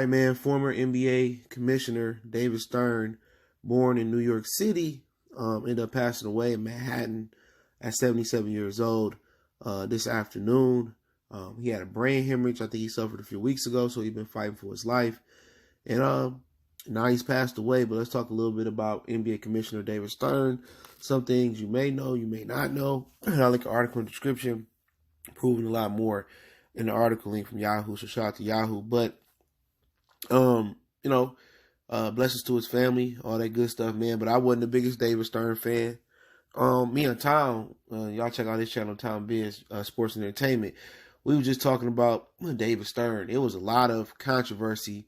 right, man. Former NBA commissioner David Stern, born in New York City, ended up passing away in Manhattan at 77 years old this afternoon. He had a brain hemorrhage. I think he suffered a few weeks ago, so he's been fighting for his life. And now he's passed away, but let's talk a little bit about NBA Commissioner David Stern. Some things you may know, you may not know. I'll link an article in the description proving a lot more in the article link from Yahoo, so shout out to Yahoo. But, blessings to his family, all that good stuff, man. But I wasn't the biggest David Stern fan. Me and Tom, y'all check out his channel, Tom Biz, Sports and Entertainment. We were just talking about David Stern. It was a lot of controversy,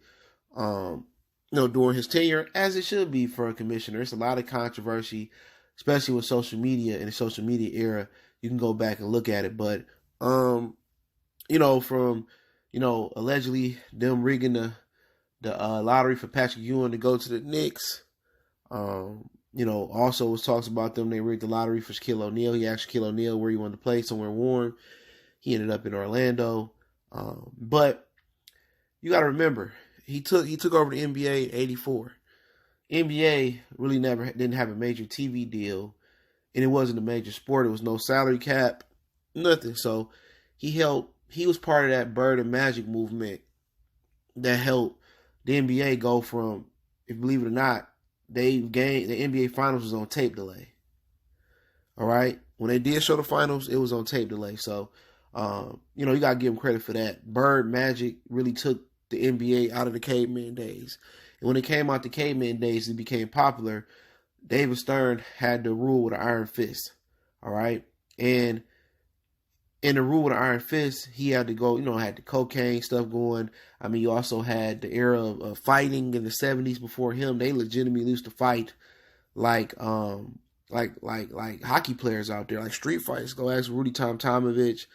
during his tenure, as it should be for a commissioner. It's a lot of controversy, especially with social media in the social media era. You can go back and look at it, but from allegedly them rigging the lottery for Patrick Ewing to go to the Knicks. Also was talks about them. They rigged the lottery for Shaquille O'Neal. He asked Shaquille O'Neal where he wanted to play, somewhere warm. He ended up in Orlando. But you got to remember, he took over the NBA in '84. NBA really didn't have a major TV deal, and it wasn't a major sport. It was no salary cap, nothing. So he was part of that Bird and Magic movement that helped the NBA go from, if you believe it or not, the NBA Finals was on tape delay. All right? When they did show the finals, it was on tape delay. So, you got to give him credit for that. Bird Magic really took the NBA out of the caveman days. And when it came out the caveman days, it became popular. David Stern had to rule with an iron fist. All right? And in the rule with an iron fist, he had to go, had the cocaine stuff going. I mean, you also had the era of fighting in the 70s before him. They legitimately used to fight like hockey players out there, like street fights. Go ask Rudy Tomjanovich,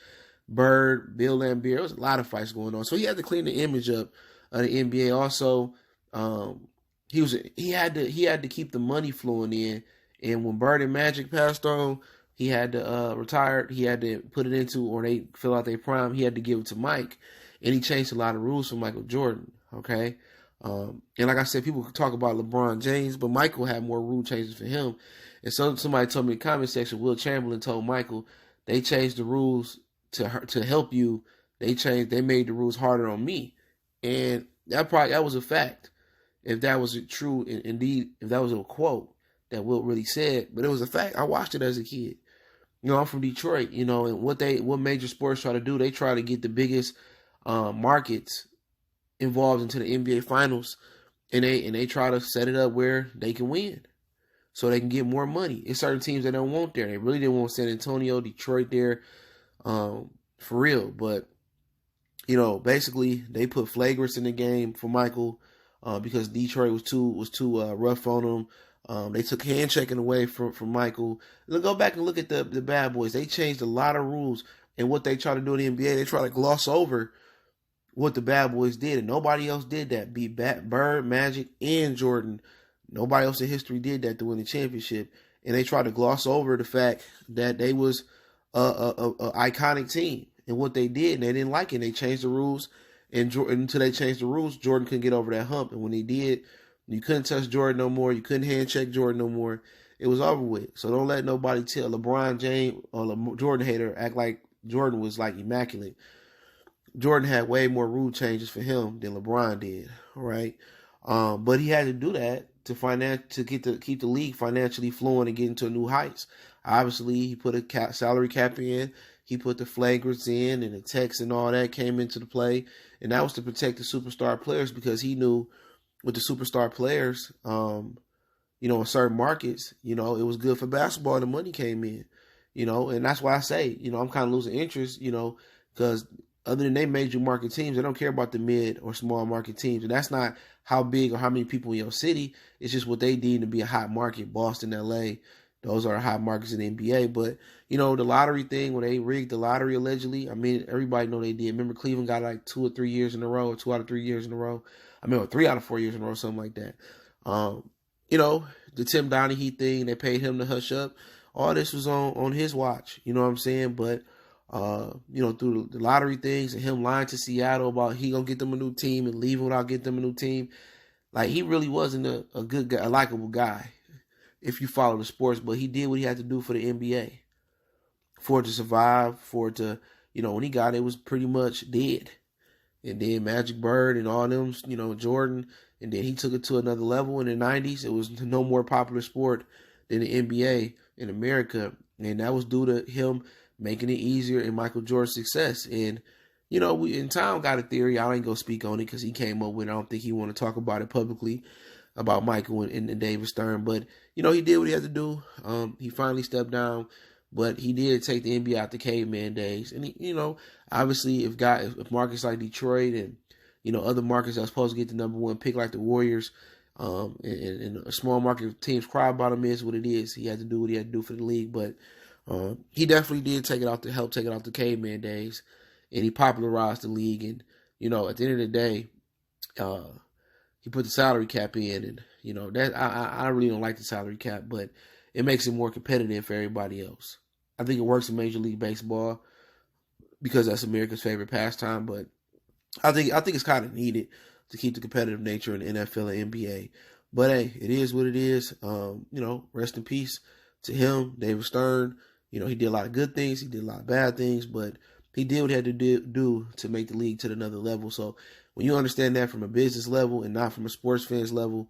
Bird, Bill Laimbeer. There was a lot of fights going on. So he had to clean the image up of the NBA. Also, he had to keep the money flowing in. And when Bird and Magic passed on, he had to retire. He had to put it into, or they fill out their prime. He had to give it to Mike, and he changed a lot of rules for Michael Jordan. Okay, and like I said, people talk about LeBron James, but Michael had more rule changes for him. And so somebody told me in the comment section, Will Chamberlain told Michael they changed the rules to help you. They made the rules harder on me, and that was a fact. If that was true, indeed, if that was a quote that Will really said, but it was a fact. I watched it as a kid. I'm from Detroit, and what major sports try to do, they try to get the biggest markets involved into the NBA Finals, and they try to set it up where they can win, so they can get more money. It's certain teams they don't want there. They really didn't want San Antonio, Detroit there, for real. But basically they put flagrants in the game for Michael because Detroit was too rough on him. They took hand checking away from Michael. Go back and look at the bad boys. They changed a lot of rules, and what they try to do in the NBA, they try to gloss over what the bad boys did, and nobody else did that. Beat Bird, Magic, and Jordan. Nobody else in history did that to win the championship, and they tried to gloss over the fact that they was a iconic team and what they did, and they didn't like it. They changed the rules, and until they changed the rules, Jordan couldn't get over that hump, and when they did, you couldn't touch Jordan no more. You couldn't hand check Jordan no more. It was over with. So don't let nobody tell LeBron James or Jordan hater act like Jordan was like immaculate. Jordan had way more rule changes for him than LeBron did. All right, but he had to do that to keep the league financially flowing and getting to new heights. Obviously, he put a salary cap in. He put the flagrants in, and the text and all that came into the play, and that was to protect the superstar players because he knew. With the superstar players, in certain markets, it was good for basketball. The money came in, and that's why I say, I'm kind of losing interest, because other than they major market teams, they don't care about the mid or small market teams. And that's not how big or how many people in your city. It's just what they deem to be a hot market. Boston, LA, those are hot markets in the NBA. But, the lottery thing, when they rigged the lottery allegedly, I mean, everybody know they did. Remember, Cleveland got like 2 or 3 years in a row, or 2 out of 3 years in a row. I mean, or 3 out of 4 years in a row, something like that. The Tim Donaghy thing, they paid him to hush up. All this was on his watch, you know what I'm saying? But through the lottery things and him lying to Seattle about he gonna get them a new team and leaving without getting them a new team. Like, he really wasn't a good guy, a likable guy, if you follow the sports. But he did what he had to do for the NBA, for it to survive, for it to, when he got it, it was pretty much dead. And then Magic Bird and all them, Jordan, and then he took it to another level in the 90s. It was no more popular sport than the NBA in America, and that was due to him making it easier and Michael Jordan's success. And, we in Tom got a theory. I ain't going to speak on it because he came up with it. I don't think he want to talk about it publicly, about Michael and David Stern. But, he did what he had to do. He finally stepped down. But he did take the NBA out the caveman days. And, obviously if markets like Detroit and, other markets that are supposed to get the number one pick like the Warriors, and a small market teams cry about him, is what it is. He had to do what he had to do for the league. But he definitely did help take it off the caveman days. And he popularized the league. And, at the end of the day, he put the salary cap in. And, that I really don't like the salary cap, but it makes it more competitive for everybody else. I think it works in Major League Baseball because that's America's favorite pastime, but I think it's kind of needed to keep the competitive nature in the NFL and NBA. But hey, it is what it is. Rest in peace to him, David Stern. He did a lot of good things, he did a lot of bad things, but he did what he had to do to make the league to another level. So when you understand that from a business level and not from a sports fans level,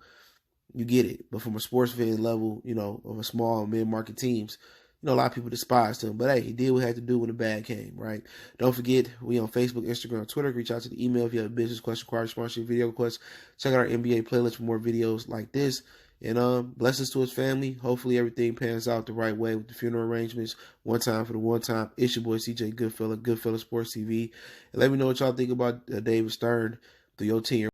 you get it. But from a sports fan level, of a small mid-market teams, a lot of people despised him. But hey, he did what he had to do when the bad came, right? Don't forget, we on Facebook, Instagram, Twitter. Reach out to the email if you have a business question, require sponsorship, video request. Check out our NBA playlist for more videos like this. And blessings to his family. Hopefully everything pans out the right way with the funeral arrangements. One time for the one time. It's your boy CJ Goodfella, Goodfella Sports TV. And let me know what y'all think about David Stern through your team.